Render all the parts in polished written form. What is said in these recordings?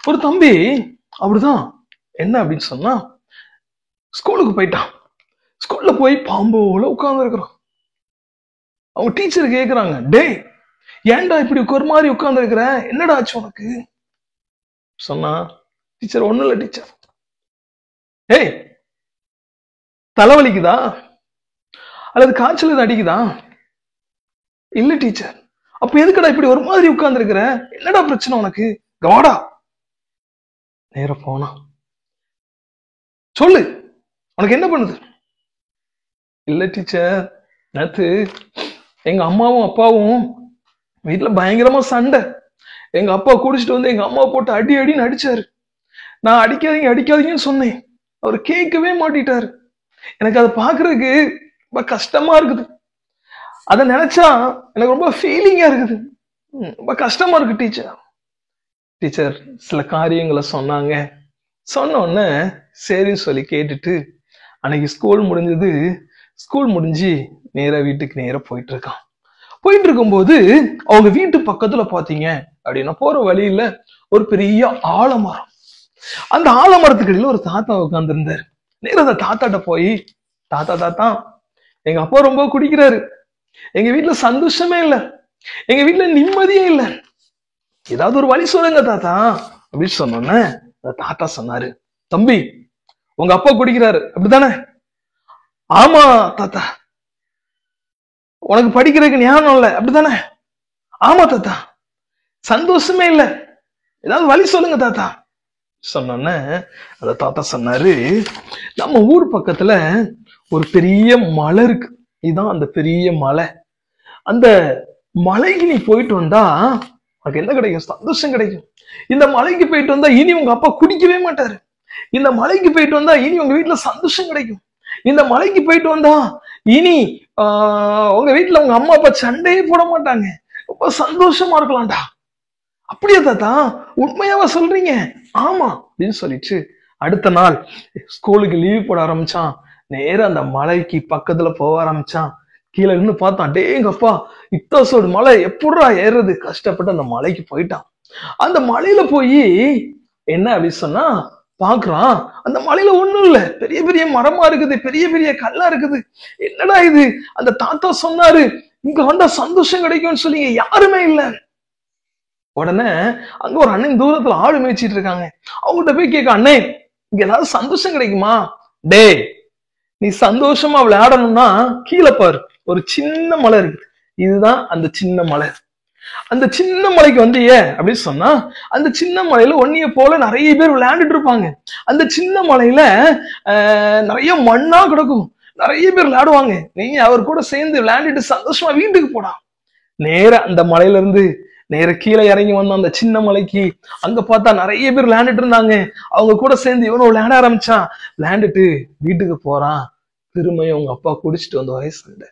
ஒரு தம்பி அப்படிதான். என்ன அப்படின்னு சொன்னா, ஸ்கூலுக்கு போயிட்டான். ஸ்கூல்ல போய் பாம்போல உட்கார்ந்து இருக்கிறான். அவங்க டீச்சர் கேக்குறாங்க, டேய் ஏன்டா இப்படி ஒரு மாதிரி உட்கார்ந்து இருக்கிற, என்னடா ஆச்சு உனக்கு? சொன்னா, டீச்சர் ஒண்ணும் இல்ல டீச்சர். ஏய் தலைவலிக்குதா அல்லது காய்ச்சல் எது அடிக்குதா? இல்ல டீச்சர். அப்ப எதுக்கடா இப்படி ஒரு மாதிரி உட்கார்ந்து இருக்கிற, என்னடா பிரச்சனை உனக்கு? கவாடா. நேர போனா, சொல்லு உனக்கு என்ன பண்ணுது? இல்ல டீச்சர், நேத்து எங்க அம்மாவும் அப்பாவும் வீட்டுல பயங்கரமா சண்டை. எங்க அப்பா குடிச்சிட்டு வந்து எங்க அம்மா போட்டு அடி அடின்னு அடிச்சாரு. நான் அடிக்காதீங்க அடிக்காதீங்கன்னு சொன்னேன், அவர் கேட்கவே மாட்டிட்டாரு. எனக்கு அதை பாக்குறதுக்கு ரொம்ப கஷ்டமா இருக்குது. அதை நினைச்சா எனக்கு ரொம்ப ஃபீலிங்கா இருக்குது. ரொம்ப கஷ்டமா இருக்கு டீச்சர். டீச்சர் சில காரியங்களை சொன்னாங்க. சொன்ன உடனே சரின்னு சொல்லி கேட்டுட்டு அன்னைக்கு ஸ்கூல் முடிஞ்சது. ஸ்கூல் முடிஞ்சு நேரா வீட்டுக்கு நேரா போயிட்டு இருக்கான். போயிட்டு இருக்கும்போது அவங்க வீட்டு பக்கத்துல பாத்தீங்க அப்படின்னா, போற வழியில ஒரு பெரிய ஆலமரம். அந்த ஆலமரத்துக்கு இடையில ஒரு தாத்தா உட்கார்ந்து இருந்தாரு. நேரம் அந்த தாத்தாட்ட போய், தாத்தா தாத்தா எங்க அப்பா ரொம்ப குடிக்கிறாரு, எங்க வீட்டுல சந்தோஷமே இல்லை, எங்க வீட்டுல நிம்மதியே இல்லை, ஏதாவது ஒரு வழி சொல்லுங்க தாத்தா அப்படின்னு சொன்னோன்னே அந்த தாத்தா சொன்னாரு, தம்பி உங்க அப்பா குடிக்கிறாரு அப்படித்தானே? ஆமா தாத்தா. உனக்கு படிக்கிறதுக்கு ஞானம் இல்லை அப்படித்தானே? ஆமா தாத்தா. சந்தோஷமே இல்லை, ஏதாவது வழி சொல்லுங்க தாத்தா சொன்னோன்னே அந்த தாத்தா சொன்னாரு, நம்ம ஊர் பக்கத்துல ஒரு பெரிய மலை இருக்கு. இதுதான் அந்த பெரிய மலை. அந்த மலைக்கு நீ போயிட்டு வந்தா உனக்கு என்ன கிடைக்கும்? சந்தோஷம் கிடைக்கும். இந்த மலைக்கு போயிட்டு வந்தா இனி உங்க அப்பா குடிக்கவே மாட்டாரு. இந்த மலைக்கு போயிட்டு வந்தா இனி உங்க வீட்டுல சந்தோஷம் கிடைக்கும். இந்த மலைக்கு போயிட்டு வந்தா இனி உங்க வீட்டுல உங்க அம்மா அப்பா சண்டையே போட மாட்டாங்க, ரொம்ப சந்தோஷமா இருக்கலாம்டா. அப்படியா தாத்தா, உண்மையாவா சொல்றீங்க? ஆமா அப்படின்னு சொல்லிட்டு அடுத்த நாள் ஸ்கூலுக்கு லீவ் போட ஆரம்பிச்சான். நேரம் அந்த மலைக்கு பக்கத்துல போக ஆரம்பிச்சான். கீழே நின்று பார்த்தான், டேங்கப்பா இத்தோசோடு மலை எப்படா ஏறுறது, கஷ்டப்பட்டு அந்த மலைக்கு போயிட்டான். அந்த மலையில போய் என்ன அப்படின்னு சொன்னா பாக்குறான், அந்த மலையில ஒண்ணும் இல்ல, பெரிய பெரிய மரமா இருக்குது, பெரிய பெரிய கல்லா இருக்குது. என்னடா இது? அந்த தாத்தா சொன்னாரு இங்க வந்தா சந்தோஷம் கிடைக்கும்னு சொல்லி யாருமே இல்ல. உடனே அங்க ஒரு அண்ணன் தூரத்துல ஆடு மேய்ச்சிட்டு இருக்காங்க. அவங்ககிட்ட போய் கேட்க, அண்ணே இங்க ஏதாவது சந்தோஷம் கிடைக்குமா? டே நீ சந்தோஷமா விளையாடணும்னா கீழே பாரு, ஒரு சின்ன மலை இருக்கு, இதுதான் அந்த சின்ன மலை. அந்த சின்ன மலைக்கு வந்தியே அப்படின்னு சொன்னா, அந்த சின்ன மலையில ஒன்னிய போல நிறைய பேர் விளையாண்டுட்டு இருப்பாங்க. அந்த சின்ன மலையில நிறைய மண்ணா கிடக்கும், நிறைய பேர் விளையாடுவாங்க. நீ அவர் கூட சேர்ந்து விளையாண்டுட்டு சந்தோஷமா வீட்டுக்கு போடா. நேர அந்த மலையில இருந்து நேர கீழே இறங்கி வந்தோம் அந்த சின்ன மலைக்கு. அங்க பார்த்தா நிறைய பேர் விளையாண்டுட்டு இருந்தாங்க. அவங்க கூட சேர்ந்து இவனும் விளையாட ஆரம்பிச்சான். விளையாண்டுட்டு வீட்டுக்கு போறான். திரும்பியும் உங்க அப்பா குடிச்சிட்டு வந்த வயசு சண்டை.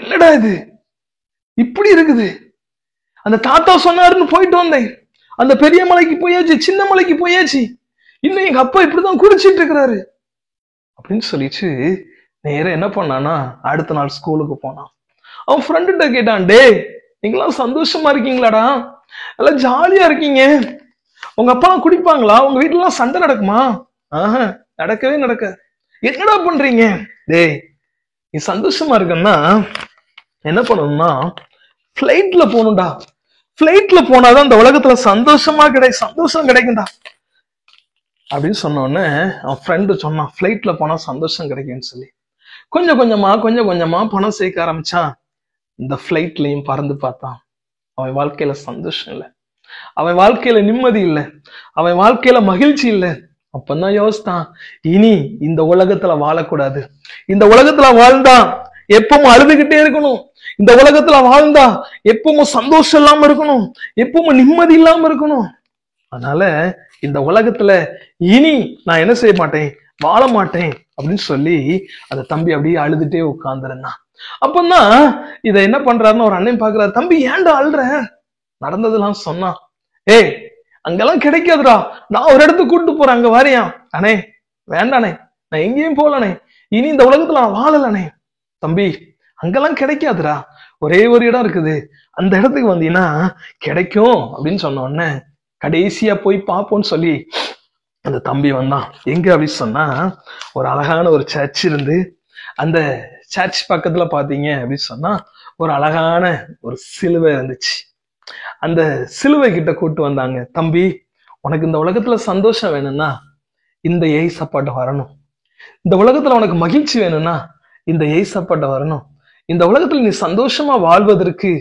என்னடா இது இப்படி இருக்குது? அந்த தாத்தா சொன்னாருன்னு போயிட்டு வந்தேன், அந்த பெரிய மலைக்கு போயாச்சு, சின்ன மலைக்கு போயாச்சு, இன்னும் எங்க அப்பா இப்படிதான் குடிச்சிட்டு இருக்கிறாரு அப்படின்னு சொல்லிட்டு நேரம் என்ன பண்ணானா, அடுத்த நாள் ஸ்கூலுக்கு போனான். அவன் ஃப்ரெண்டுகிட்ட கேட்டான், டே நீங்களாம் சந்தோஷமா இருக்கீங்களாடா, நல்லா ஜாலியா இருக்கீங்க, உங்க அப்பா குடிப்பாங்களா, உங்க வீட்டுல எல்லாம் சண்டை நடக்குமா? நடக்கவே நடக்க. என்னடா பண்றீங்க? டேய் நீ சந்தோஷமா இருக்கன்னா என்ன பண்ணணும்னா பிளைட்ல போகணும்டா, பிளைட்ல போனாதான் இந்த உலகத்துல சந்தோஷம் கிடைக்கும்டா அப்படின்னு சொன்ன உடனே அவன் ஃப்ரெண்டு சொன்னான், பிளைட்ல போனா சந்தோஷம் கிடைக்கும்னு சொல்லி கொஞ்சம் கொஞ்சமா பணம் சேர்க்க ஆரம்பிச்சான். இந்த பிளைட்லயும் பறந்து பார்த்தான். அவன் வாழ்க்கையில சந்தோஷம் இல்லை, அவன் வாழ்க்கையில நிம்மதி இல்லை, அவன் வாழ்க்கையில மகிழ்ச்சி இல்லை. அப்பதான் யோசித்தான், இனி இந்த உலகத்துல வாழக்கூடாது, இந்த உலகத்துல வாழ்ந்தா எப்பவும் அழுதுகிட்டே இருக்கணும், இந்த உலகத்துல வாழ்ந்தா எப்பவும் சந்தோஷம் இல்லாம இருக்கணும், எப்பவும் நிம்மதி இல்லாம இருக்கணும். அதனால இந்த உலகத்துல இனி நான் என்ன செய்ய மாட்டேன், வாழ மாட்டேன் அப்படின்னு சொல்லி அந்த தம்பி அப்படியே அழுதுட்டே உட்கார்ந்துருந்தான். அப்பதான் இதை என்ன பண்றாருன்னு ஒரு அண்ணன் பாக்குறாரு, தம்பி ஏன்டா அழுற, நடந்ததெல்லாம் சொன்னான். ஏய் அங்கெல்லாம் கிடைக்காதுடா, நான் ஒரு இடத்துக்கு கூட்டு போறேன், அங்க வாரியா? அண்ணே வேண்டானே, நான் எங்கேயும் போலனே, இனி இந்த உலகத்துல நான் வாழலனே. தம்பி அங்கெல்லாம் கிடைக்காதுடா, ஒரே ஒரு இடம் இருக்குது, அந்த இடத்துக்கு வந்தீங்கன்னா கிடைக்கும் அப்படின்னு சொன்ன உடனே கடைசியா போய் பார்ப்போம்னு சொல்லி அந்த தம்பி வந்தான். எங்க அப்படின்னு சொன்னா, ஒரு அழகான ஒரு சர்ச் இருந்து, அந்த சர்ச் பக்கத்துல பாத்தீங்க அப்படின்னு சொன்னா ஒரு அழகான ஒரு சிலுவை இருந்துச்சு. அந்த சிலுவை கிட்ட கூட்டு வந்தாங்க. தம்பி, உனக்கு இந்த உலகத்துல சந்தோஷம் வேணும்னா இந்த ஏசப்பாட்ட வரணும். இந்த உலகத்துல உனக்கு மகிழ்ச்சி வேணும்னா இந்த ஏசப்பாட்ட வரணும். இந்த உலகத்துல நீ சந்தோஷமா வாழ்வதற்கு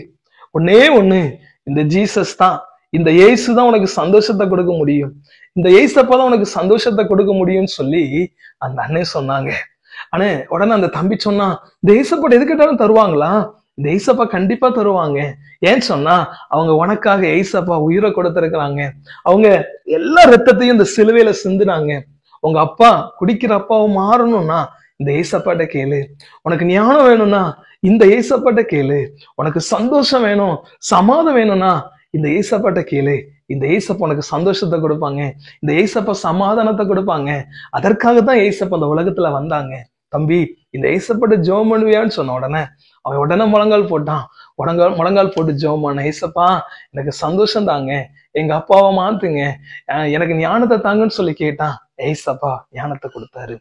ஒன்னே ஒண்ணு, இந்த ஜீசஸ் தான், இந்த இயேசு தான் உனக்கு சந்தோஷத்தை கொடுக்க முடியும், இந்த ஏசப்பா தான் உனக்கு சந்தோஷத்தை கொடுக்க முடியும்னு சொல்லி அந்த அண்ணன் சொன்னாங்க. ஆனா உடனே அந்த தம்பி சொன்னா, இந்த ஏசப்பாட்ட எது கேட்டாலும் தருவாங்களா? இந்த ஏசப்பா கண்டிப்பா தருவாங்க. ஏன்னு சொன்னா அவங்க உனக்காக ஏசப்பா உயிரை கொடுத்திருக்கிறாங்க. அவங்க எல்லா ரத்தத்தையும் இந்த சிலுவையில சிந்துனாங்க. உங்க அப்பா குடிக்கிற அப்பாவை மாறணும்னா இந்த ஏசப்பாட்ட கேளு. உனக்கு ஞானம் வேணும்னா இந்த ஏசப்பாட்ட கேளு. உனக்கு சந்தோஷம் வேணும், சமாதானம் வேணும்னா இந்த ஏசப்பாட்ட கேளு. இந்த ஏசப்பா உனக்கு சந்தோஷத்தை கொடுப்பாங்க, இந்த ஏசப்பா சமாதானத்தை கொடுப்பாங்க. அதற்காக தான் ஏசப்பா அந்த உலகத்துல வந்தாங்க. தம்பி, இந்த ஏசப்பாட்ட ஜெபம் பண்ணுவியான்னு சொன்ன உடனே அவன் உடனே முழங்கால் போட்டான். முழங்கால் போட்டு ஜெபம் பண்ண, ஏசப்பா எனக்கு சந்தோஷம் தாங்க, எங்க அப்பாவை மாத்துங்க, எனக்கு ஞானத்தை தாங்கன்னு சொல்லி கேட்டான். ஏசப்பா ஞானத்தை கொடுத்தாரு.